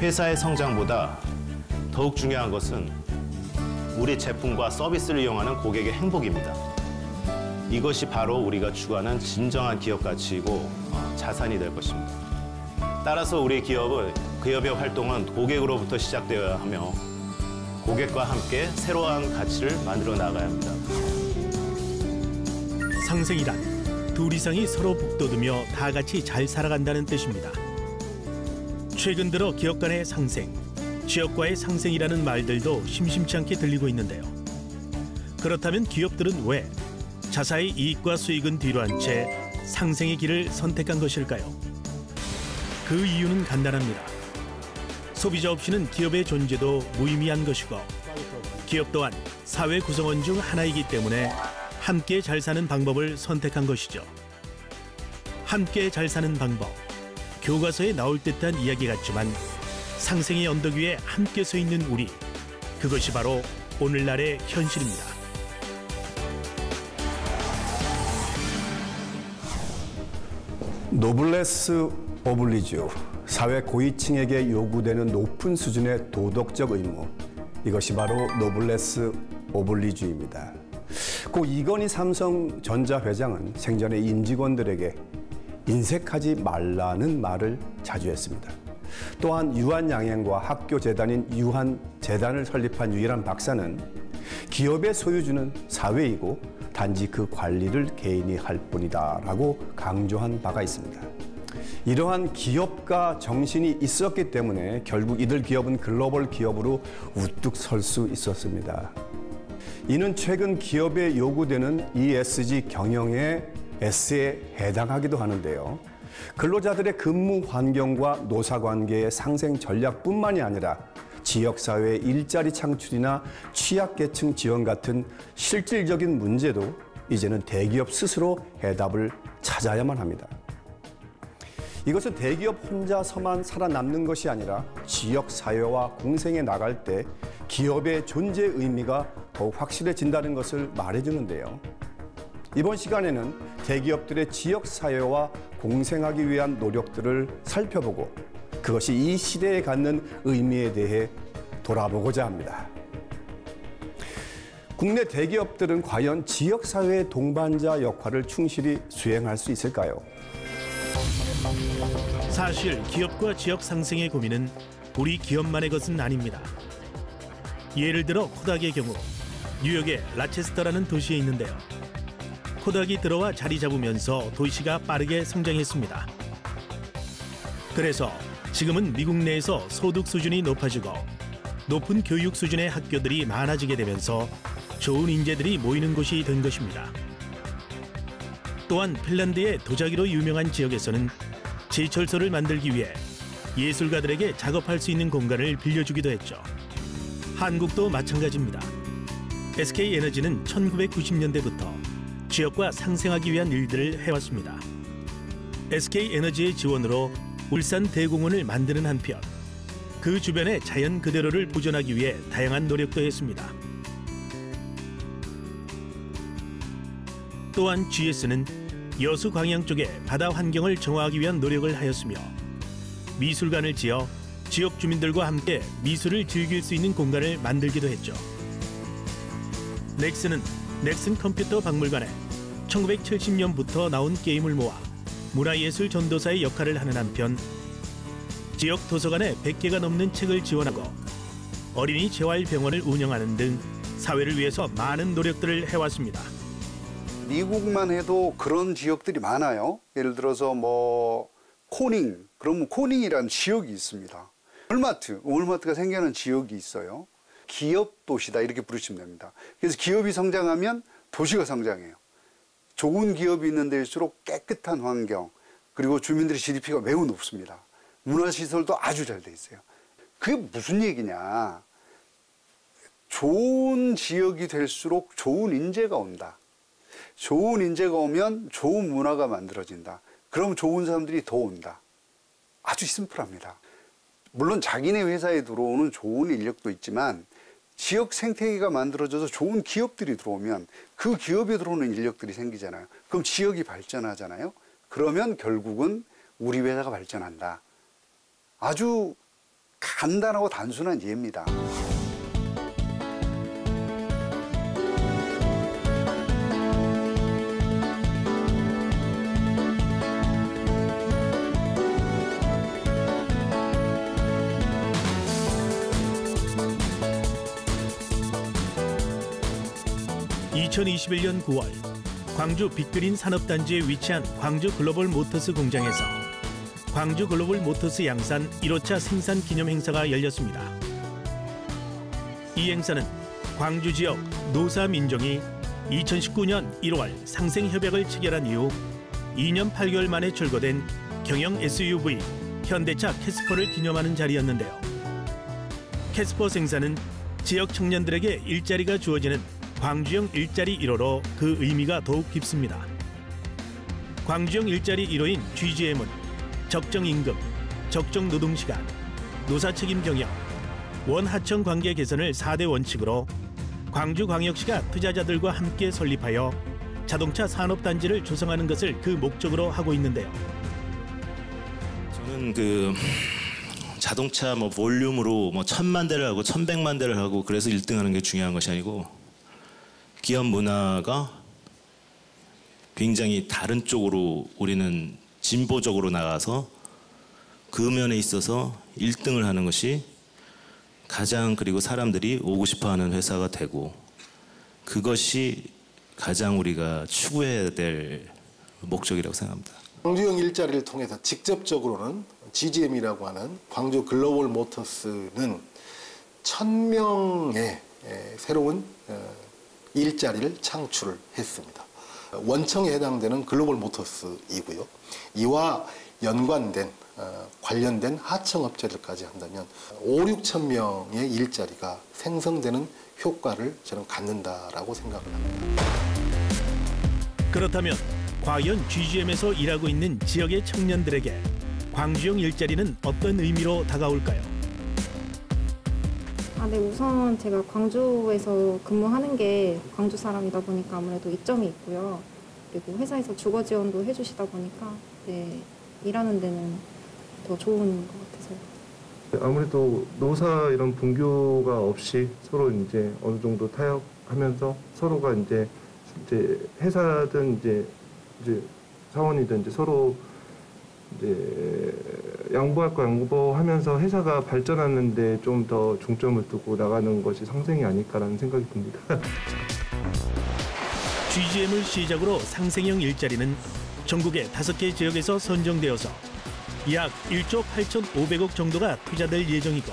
회사의 성장보다 더욱 중요한 것은 우리 제품과 서비스를 이용하는 고객의 행복입니다. 이것이 바로 우리가 추구하는 진정한 기업 가치이고 자산이 될 것입니다. 따라서 우리 기업의 활동은 고객으로부터 시작되어야 하며 고객과 함께 새로운 가치를 만들어 나가야 합니다. 상생이란 둘 이상이 서로 북돋우며 다 같이 잘 살아간다는 뜻입니다. 최근 들어 기업 간의 상생, 지역과의 상생이라는 말들도 심심치 않게 들리고 있는데요. 그렇다면 기업들은 왜 자사의 이익과 수익은 뒤로 한 채 상생의 길을 선택한 것일까요? 그 이유는 간단합니다. 소비자 없이는 기업의 존재도 무의미한 것이고 기업 또한 사회 구성원 중 하나이기 때문에 함께 잘 사는 방법을 선택한 것이죠. 함께 잘 사는 방법, 교과서에 나올 듯한 이야기 같지만 상생의 언덕 위에 함께 서 있는 우리, 그것이 바로 오늘날의 현실입니다. 노블레스 오블리주, 사회 고위층에게 요구되는 높은 수준의 도덕적 의무, 이것이 바로 노블레스 오블리주입니다. 고 이건희 삼성전자 회장은 생전에 임직원들에게 인색하지 말라는 말을 자주 했습니다. 또한 유한양행과 학교 재단인 유한재단을 설립한 유일한 박사는 기업의 소유주는 사회이고 단지 그 관리를 개인이 할 뿐이다라고 강조한 바가 있습니다. 이러한 기업가 정신이 있었기 때문에 결국 이들 기업은 글로벌 기업으로 우뚝 설 수 있었습니다. 이는 최근 기업에 요구되는 ESG 경영의 S에 해당하기도 하는데요. 근로자들의 근무 환경과 노사관계의 상생 전략뿐만이 아니라 지역사회의 일자리 창출이나 취약계층 지원 같은 실질적인 문제도 이제는 대기업 스스로 해답을 찾아야만 합니다. 이것은 대기업 혼자서만 살아남는 것이 아니라 지역사회와 공생에 나갈 때 기업의 존재 의미가 더욱 확실해진다는 것을 말해주는데요. 이번 시간에는 대기업들의 지역사회와 공생하기 위한 노력들을 살펴보고 그것이 이 시대에 갖는 의미에 대해 돌아보고자 합니다. 국내 대기업들은 과연 지역사회의 동반자 역할을 충실히 수행할 수 있을까요? 사실 기업과 지역 상생의 고민은 우리 기업만의 것은 아닙니다. 예를 들어 코닥의 경우 뉴욕의 라체스터라는 도시에 있는데요. 코닥이 들어와 자리 잡으면서 도시가 빠르게 성장했습니다. 그래서 지금은 미국 내에서 소득 수준이 높아지고 높은 교육 수준의 학교들이 많아지게 되면서 좋은 인재들이 모이는 곳이 된 것입니다. 또한 핀란드의 도자기로 유명한 지역에서는 제철소를 만들기 위해 예술가들에게 작업할 수 있는 공간을 빌려주기도 했죠. 한국도 마찬가지입니다. SK에너지는 1990년대부터 지역과 상생하기 위한 일들을 해왔습니다. SK에너지의 지원으로 울산 대공원을 만드는 한편 그 주변의 자연 그대로를 보존하기 위해 다양한 노력도 했습니다. 또한 GS는 여수 광양 쪽에 바다 환경을 정화하기 위한 노력을 하였으며 미술관을 지어 지역 주민들과 함께 미술을 즐길 수 있는 공간을 만들기도 했죠. 넥슨은 넥슨 컴퓨터 박물관에 1970년부터 나온 게임을 모아 문화예술 전도사의 역할을 하는 한편 지역 도서관에 100개가 넘는 책을 지원하고 어린이 재활병원을 운영하는 등 사회를 위해서 많은 노력들을 해왔습니다. 미국만 해도 그런 지역들이 많아요. 예를 들어서 코닝, 그러면 코닝이라는 지역이 있습니다. 월마트가 생겨난 지역이 있어요. 기업 도시다 이렇게 부르시면 됩니다. 그래서 기업이 성장하면 도시가 성장해요. 좋은 기업이 있는 데일수록 깨끗한 환경, 그리고 주민들의 GDP가 매우 높습니다. 문화시설도 아주 잘 돼 있어요. 그게 무슨 얘기냐. 좋은 지역이 될수록 좋은 인재가 온다. 좋은 인재가 오면 좋은 문화가 만들어진다. 그럼 좋은 사람들이 더 온다. 아주 심플합니다. 물론 자기네 회사에 들어오는 좋은 인력도 있지만 지역 생태계가 만들어져서 좋은 기업들이 들어오면 그 기업에 들어오는 인력들이 생기잖아요. 그럼 지역이 발전하잖아요. 그러면 결국은 우리 회사가 발전한다. 아주 간단하고 단순한 예입니다. (2021년 9월) 광주 빅그린 산업단지에 위치한 광주 글로벌 모터스 공장에서 광주 글로벌 모터스 양산 1호차 생산 기념 행사가 열렸습니다. 이 행사는 광주 지역 노사 민정이 2019년 1월 상생 협약을 체결한 이후 2년 8개월 만에 출고된 경영 SUV 현대차 캐스퍼를 기념하는 자리였는데요. 캐스퍼 생산은 지역 청년들에게 일자리가 주어지는 광주형 일자리 1호로 그 의미가 더욱 깊습니다. 광주형 일자리 1호인 GGM은 적정 임금, 적정 노동시간, 노사 책임 경영, 원하청 관계 개선을 4대 원칙으로 광주광역시가 투자자들과 함께 설립하여 자동차 산업단지를 조성하는 것을 그 목적으로 하고 있는데요. 저는 자동차 볼륨으로 1000만 대를 하고 1100만 대를 하고 그래서 1등하는 게 중요한 것이 아니고 기업 문화가 굉장히 다른 쪽으로 우리는 진보적으로 나가서 그 면에 있어서 1등을 하는 것이 가장 그리고 사람들이 오고 싶어하는 회사가 되고 그것이 가장 우리가 추구해야 될 목적이라고 생각합니다. 광주형 일자리를 통해서 직접적으로는 GGM이라고 하는 광주 글로벌 모터스는 1000명의 새로운 일자리를 창출을 했습니다. 원청에 해당되는 글로벌 모터스이고요. 이와 연관된 관련된 하청업체들까지 한다면 5,6천 명의 일자리가 생성되는 효과를 저는 갖는다라고 생각을 합니다. 그렇다면 과연 GGM에서 일하고 있는 지역의 청년들에게 광주형 일자리는 어떤 의미로 다가올까요? 네, 우선 제가 광주에서 근무하는 게 광주 사람이다 보니까 아무래도 이점이 있고요. 그리고 회사에서 주거 지원도 해주시다 보니까 일하는 데는 더 좋은 것 같아서요. 아무래도 노사 이런 분교가 없이 서로 이제 어느 정도 타협하면서 서로가 이제 회사든 이제 사원이든 이제 서로 이제 양보할 거 양보하면서 회사가 발전하는데 좀 더 중점을 두고 나가는 것이 상생이 아닐까라는 생각이 듭니다. GGM을 시작으로 상생형 일자리는 전국의 5개 지역에서 선정되어서 약 1조 8,500억 정도가 투자될 예정이고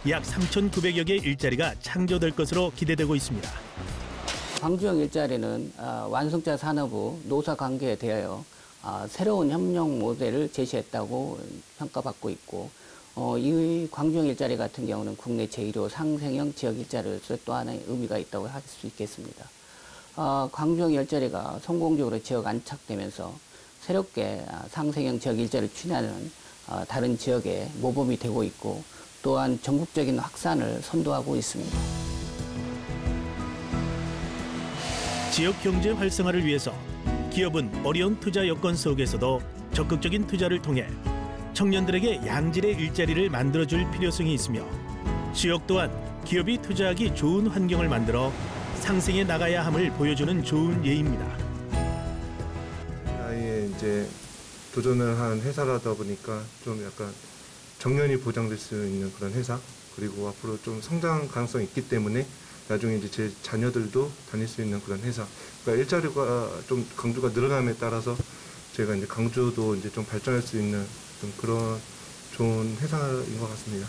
약 3,900여 개의 일자리가 창조될 것으로 기대되고 있습니다. 광주형 일자리는 완성차 산업의 노사 관계에 대하여 새로운 협력 모델을 제시했다고 평가받고 있고 이 광주형 일자리 같은 경우는 국내 제1호 상생형 지역 일자리로서 또 하나의 의미가 있다고 할 수 있겠습니다. 광주형 일자리가 성공적으로 지역 안착되면서 새롭게 상생형 지역 일자리를 추진하는 다른 지역에 모범이 되고 있고 또한 전국적인 확산을 선도하고 있습니다. 지역 경제 활성화를 위해서 기업은 어려운 투자 여건 속에서도 적극적인 투자를 통해 청년들에게 양질의 일자리를 만들어줄 필요성이 있으며 지역 또한 기업이 투자하기 좋은 환경을 만들어 상생해 나가야 함을 보여주는 좋은 예입니다. 나이에 이제 도전을 한 회사라다 보니까 좀 약간 정년이 보장될 수 있는 그런 회사 그리고 앞으로 좀 성장 가능성이 있기 때문에 나중에 이제 제 자녀들도 다닐 수 있는 그런 회사. 그러니까 일자리가 좀 강주가 늘어남에 따라서 제가 이제 강주도 이제 좀 발전할 수 있는 좀 그런 좋은 회사인 것 같습니다.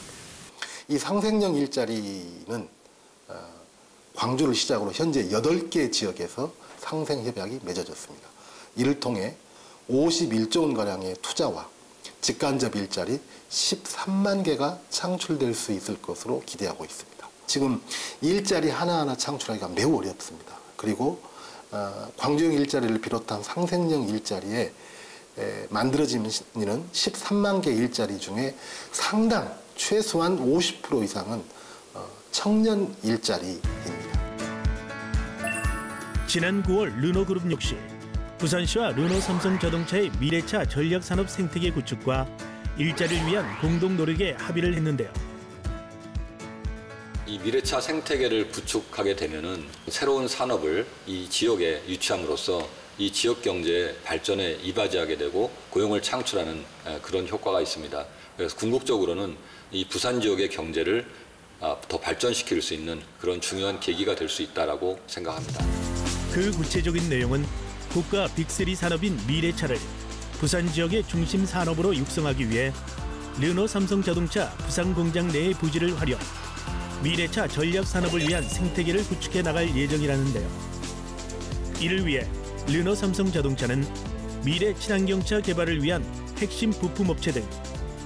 이 상생형 일자리는 광주를 시작으로 현재 8개 지역에서 상생협약이 맺어졌습니다. 이를 통해 51조 원가량의 투자와 직간접 일자리 13만 개가 창출될 수 있을 것으로 기대하고 있습니다. 지금 일자리 하나하나 창출하기가 매우 어렵습니다. 그리고 광주형 일자리를 비롯한 상생형 일자리에 만들어지는 13만 개 일자리 중에 상당 최소한 50% 이상은 청년 일자리입니다. 지난 9월 르노그룹 역시 부산시와 르노삼성자동차의 미래차 전략산업 생태계 구축과 일자리를 위한 공동 노력에 합의를 했는데요. 이 미래차 생태계를 구축하게 되면은 새로운 산업을 이 지역에 유치함으로써 이 지역 경제 발전에 이바지하게 되고 고용을 창출하는 그런 효과가 있습니다. 그래서 궁극적으로는 이 부산 지역의 경제를 더 발전시킬 수 있는 그런 중요한 계기가 될 수 있다라고 생각합니다. 그 구체적인 내용은 국가 빅3 산업인 미래차를 부산 지역의 중심 산업으로 육성하기 위해 르노 삼성자동차 부산 공장 내의 부지를 활용, 미래차 전략 산업을 위한 생태계를 구축해 나갈 예정이라는데요. 이를 위해 르노 삼성자동차는 미래 친환경차 개발을 위한 핵심 부품업체 등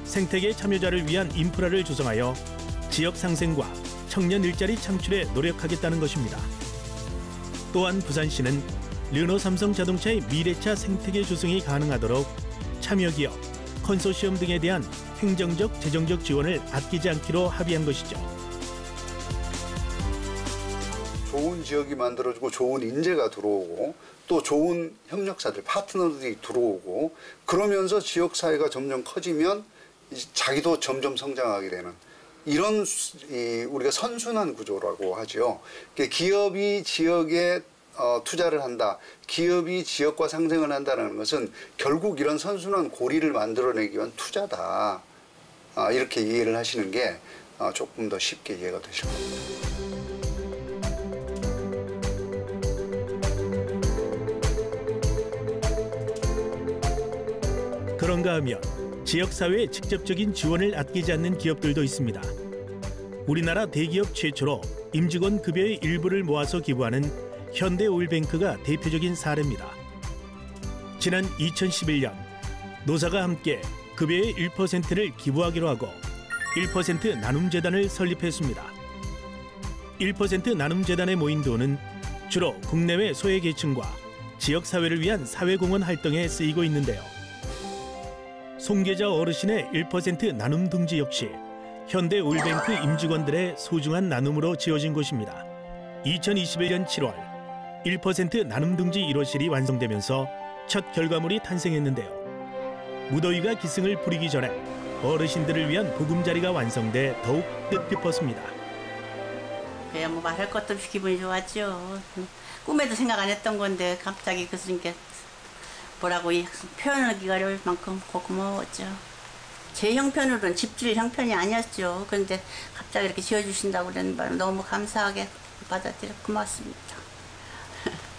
생태계 참여자를 위한 인프라를 조성하여 지역 상생과 청년 일자리 창출에 노력하겠다는 것입니다. 또한 부산시는 르노 삼성자동차의 미래차 생태계 조성이 가능하도록 참여기업, 컨소시엄 등에 대한 행정적, 재정적 지원을 아끼지 않기로 합의한 것이죠. 좋은 지역이 만들어지고 좋은 인재가 들어오고 또 좋은 협력사들, 파트너들이 들어오고 그러면서 지역사회가 점점 커지면 자기도 점점 성장하게 되는 이런 우리가 선순환 구조라고 하죠. 기업이 지역에 투자를 한다. 기업이 지역과 상생을 한다는 것은 결국 이런 선순환 고리를 만들어내기 위한 투자다. 이렇게 이해를 하시는 게 조금 더 쉽게 이해가 되실 겁니다. 그런가 하면 지역사회에 직접적인 지원을 아끼지 않는 기업들도 있습니다. 우리나라 대기업 최초로 임직원 급여의 일부를 모아서 기부하는 현대오일뱅크가 대표적인 사례입니다. 지난 2011년 노사가 함께 급여의 1%를 기부하기로 하고 1% 나눔재단을 설립했습니다. 1% 나눔재단에 모인 돈은 주로 국내외 소외계층과 지역사회를 위한 사회공헌 활동에 쓰이고 있는데요. 송계자 어르신의 1% 나눔 둥지 역시 현대오일뱅크 임직원들의 소중한 나눔으로 지어진 곳입니다. 2021년 7월 1% 나눔 둥지 1호실이 완성되면서 첫 결과물이 탄생했는데요. 무더위가 기승을 부리기 전에 어르신들을 위한 보금자리가 완성돼 더욱 뜻깊었습니다. 그냥 뭐 말할 것도 없이 기분이 좋았죠. 꿈에도 생각 안 했던 건데 갑자기 교수님께 뭐라고 표현하기가 어려울 만큼 고마웠죠. 제 형편으로는 집주일 형편이 아니었죠. 그런데 갑자기 이렇게 지어주신다고 그러는 바람에 너무 감사하게 받아들여 고맙습니다.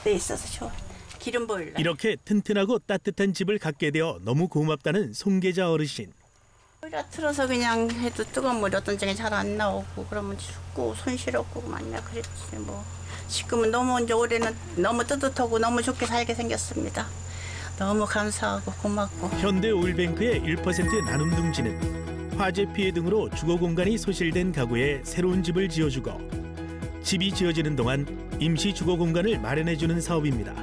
네, 있어서 좋아요. 기름 보일러. 이렇게 튼튼하고 따뜻한 집을 갖게 되어 너무 고맙다는 송계자 어르신. 보일러 틀어서 그냥 해도 뜨거운 물이 어떤 장에 잘 안 나오고 그러면 춥고 손시렵고 만나 그랬지 뭐. 지금은 너무 이제 올해는 너무 뜨뜻하고 너무 좋게 살게 생겼습니다. 너무 감사하고 고맙고. 현대오일뱅크의 1% 나눔 둥지는 화재 피해 등으로 주거 공간이 소실된 가구에 새로운 집을 지어주고 집이 지어지는 동안 임시 주거 공간을 마련해주는 사업입니다.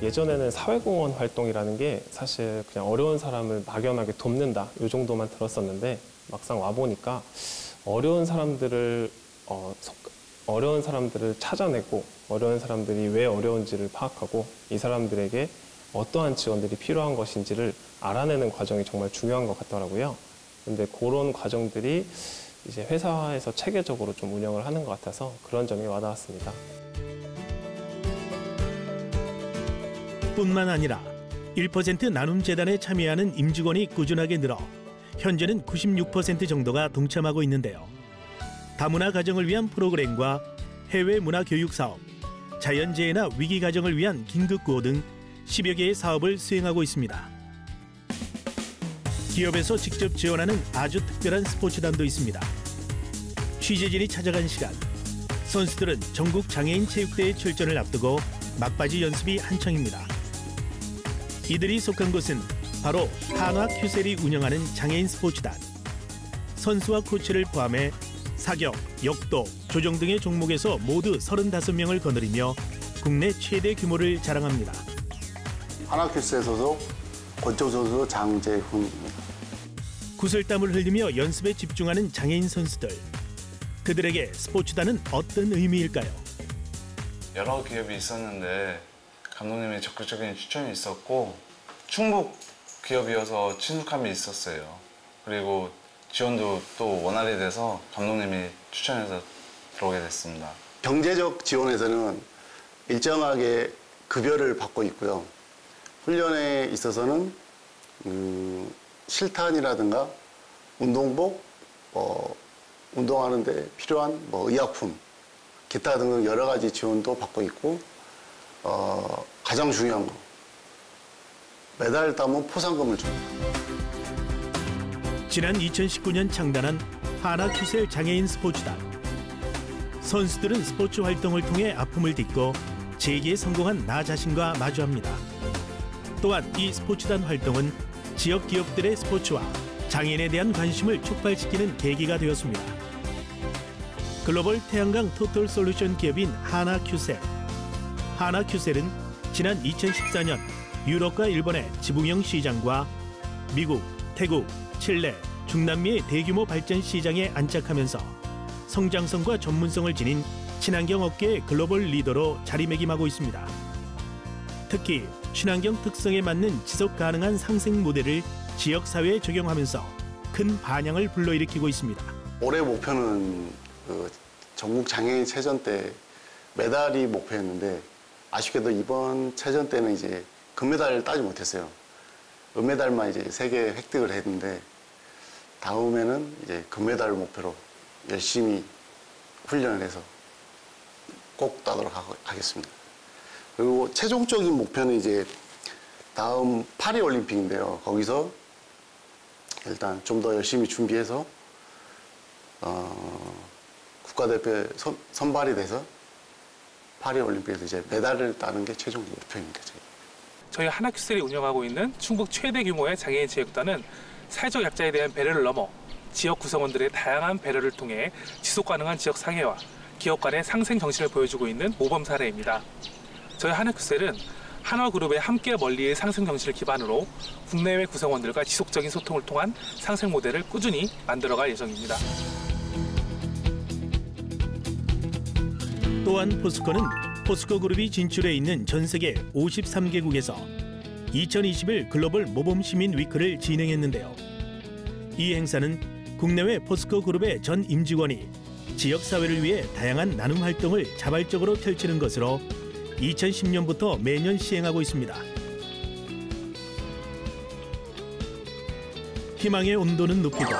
예전에는 사회공헌 활동이라는 게 사실 그냥 어려운 사람을 막연하게 돕는다 이 정도만 들었었는데 막상 와보니까 어려운 사람들을 찾아내고 어려운 사람들이 왜 어려운지를 파악하고 이 사람들에게 어떠한 지원들이 필요한 것인지를 알아내는 과정이 정말 중요한 것 같더라고요. 근데 그런 과정들이 이제 회사에서 체계적으로 좀 운영을 하는 것 같아서 그런 점이 와닿았습니다. 뿐만 아니라 1% 나눔재단에 참여하는 임직원이 꾸준하게 늘어 현재는 96% 정도가 동참하고 있는데요. 다문화 가정을 위한 프로그램과 해외 문화 교육 사업, 자연재해나 위기 가정을 위한 긴급구호 등 10여 개의 사업을 수행하고 있습니다. 기업에서 직접 지원하는 아주 특별한 스포츠단도 있습니다. 취재진이 찾아간 시간, 선수들은 전국 장애인 체육대회 출전을 앞두고 막바지 연습이 한창입니다. 이들이 속한 곳은 바로 한화 큐셀이 운영하는 장애인 스포츠단. 선수와 코치를 포함해 사격, 역도, 조정 등의 종목에서 모두 35명을 거느리며 국내 최대 규모를 자랑합니다. 한화큐스의 소속 권총 선수 장재훈입니다. 구슬땀을 흘리며 연습에 집중하는 장애인 선수들. 그들에게 스포츠단은 어떤 의미일까요? 여러 기업이 있었는데 감독님의 적극적인 추천이 있었고 충북 기업이어서 친숙함이 있었어요. 그리고 지원도 또 원활히 돼서 감독님이 추천해서 들어오게 됐습니다. 경제적 지원에서는 일정하게 급여를 받고 있고요. 훈련에 있어서는 실탄이라든가 운동복, 운동하는데 필요한 의약품, 기타 등등 여러 가지 지원도 받고 있고, 가장 중요한 거, 메달 따면 포상금을 줍니다. 지난 2019년 창단한 하나큐셀 장애인 스포츠단. 선수들은 스포츠 활동을 통해 아픔을 딛고 재기에 성공한 나 자신과 마주합니다. 또한 이 스포츠단 활동은 지역 기업들의 스포츠와 장애인에 대한 관심을 촉발시키는 계기가 되었습니다. 글로벌 태양광 토털 솔루션 기업인 하나큐셀. 하나큐셀은 지난 2014년 유럽과 일본의 지붕형 시장과 미국, 태국, 칠레, 중남미의 대규모 발전 시장에 안착하면서 성장성과 전문성을 지닌 친환경 업계의 글로벌 리더로 자리매김하고 있습니다. 특히 친환경 특성에 맞는 지속 가능한 상생 모델을 지역 사회에 적용하면서 큰 반향을 불러일으키고 있습니다. 올해 목표는 전국 장애인 체전 때 메달이 목표였는데 아쉽게도 이번 체전 때는 이제 금메달을 따지 못했어요. 은메달만 이제 3개 획득을 했는데 다음에는 이제 금메달을 목표로 열심히 훈련을 해서 꼭 따도록 하겠습니다. 그리고 최종적인 목표는 이제 다음 파리 올림픽인데요. 거기서 일단 좀 더 열심히 준비해서 국가대표에 선발이 돼서 파리 올림픽에서 이제 메달을 따는 게 최종 목표입니다. 저희 하나큐셀이 운영하고 있는 충북 최대 규모의 장애인 체육단은 사회적 약자에 대한 배려를 넘어 지역 구성원들의 다양한 배려를 통해 지속 가능한 지역 상해와 기업 간의 상생 정신을 보여주고 있는 모범 사례입니다. 저희 하나큐셀은 한화그룹의 함께 멀리의 상생 정신을 기반으로 국내외 구성원들과 지속적인 소통을 통한 상생 모델을 꾸준히 만들어갈 예정입니다. 또한 포스코는 포스코 그룹이 진출해 있는 전 세계 53개국에서 2021 글로벌 모범 시민 위크를 진행했는데요. 이 행사는 국내외 포스코 그룹의 전 임직원이 지역 사회를 위해 다양한 나눔 활동을 자발적으로 펼치는 것으로 2010년부터 매년 시행하고 있습니다. 희망의 온도는 높이고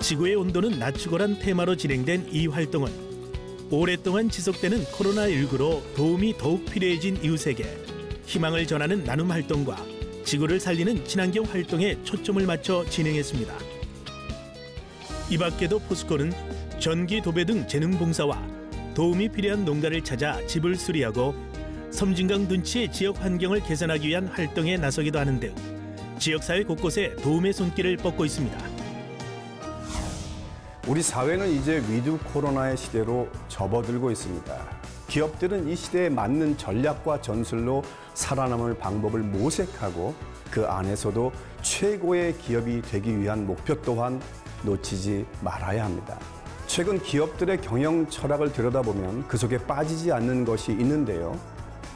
지구의 온도는 낮추고란 테마로 진행된 이 활동은 오랫동안 지속되는 코로나19로 도움이 더욱 필요해진 이웃에게 희망을 전하는 나눔 활동과 지구를 살리는 친환경 활동에 초점을 맞춰 진행했습니다. 이 밖에도 포스코는 전기 도배 등 재능 봉사와 도움이 필요한 농가를 찾아 집을 수리하고 섬진강 둔치의 지역 환경을 개선하기 위한 활동에 나서기도 하는 등 지역사회 곳곳에 도움의 손길을 뻗고 있습니다. 우리 사회는 이제 위드 코로나의 시대로 접어들고 있습니다. 기업들은 이 시대에 맞는 전략과 전술로 살아남을 방법을 모색하고 그 안에서도 최고의 기업이 되기 위한 목표 또한 놓치지 말아야 합니다. 최근 기업들의 경영 철학을 들여다보면 그 속에 빠지지 않는 것이 있는데요.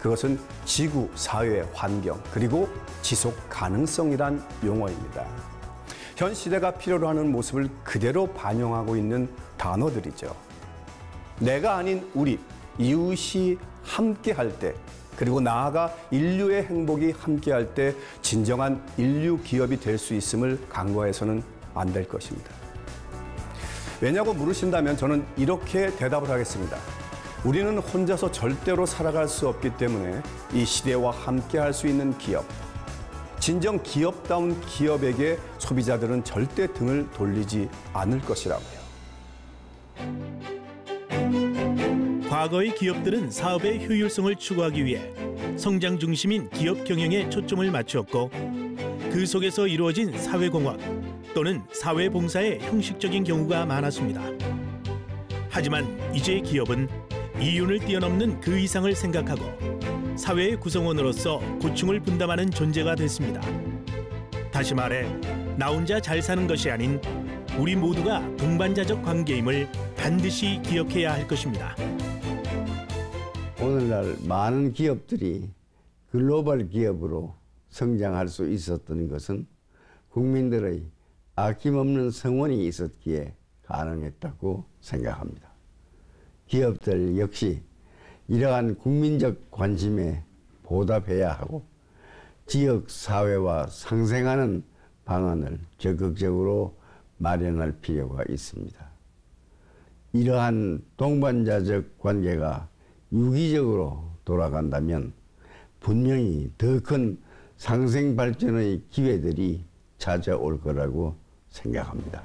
그것은 지구, 사회, 환경, 그리고 지속 가능성이란 용어입니다. 현 시대가 필요로 하는 모습을 그대로 반영하고 있는 단어들이죠. 내가 아닌 우리, 이웃이 함께할 때, 그리고 나아가 인류의 행복이 함께할 때 진정한 인류 기업이 될 수 있음을 간과해서는 안 될 것입니다. 왜냐고 물으신다면 저는 이렇게 대답을 하겠습니다. 우리는 혼자서 절대로 살아갈 수 없기 때문에 이 시대와 함께할 수 있는 기업, 진정 기업다운 기업에게 소비자들은 절대 등을 돌리지 않을 것이라고요. 과거의 기업들은 사업의 효율성을 추구하기 위해 성장 중심인 기업 경영에 초점을 맞추었고 그 속에서 이루어진 사회공헌 또는 사회봉사의 형식적인 경우가 많았습니다. 하지만 이제 기업은 이윤을 뛰어넘는 그 이상을 생각하고 사회의 구성원으로서 고충을 분담하는 존재가 됐습니다. 다시 말해 나 혼자 잘 사는 것이 아닌 우리 모두가 동반자적 관계임을 반드시 기억해야 할 것입니다. 오늘날 많은 기업들이 글로벌 기업으로 성장할 수 있었던 것은 국민들의 아낌없는 성원이 있었기에 가능했다고 생각합니다. 기업들 역시 이러한 국민적 관심에 보답해야 하고 지역 사회와 상생하는 방안을 적극적으로 마련할 필요가 있습니다. 이러한 동반자적 관계가 유기적으로 돌아간다면 분명히 더 큰 상생 발전의 기회들이 찾아올 거라고 생각합니다.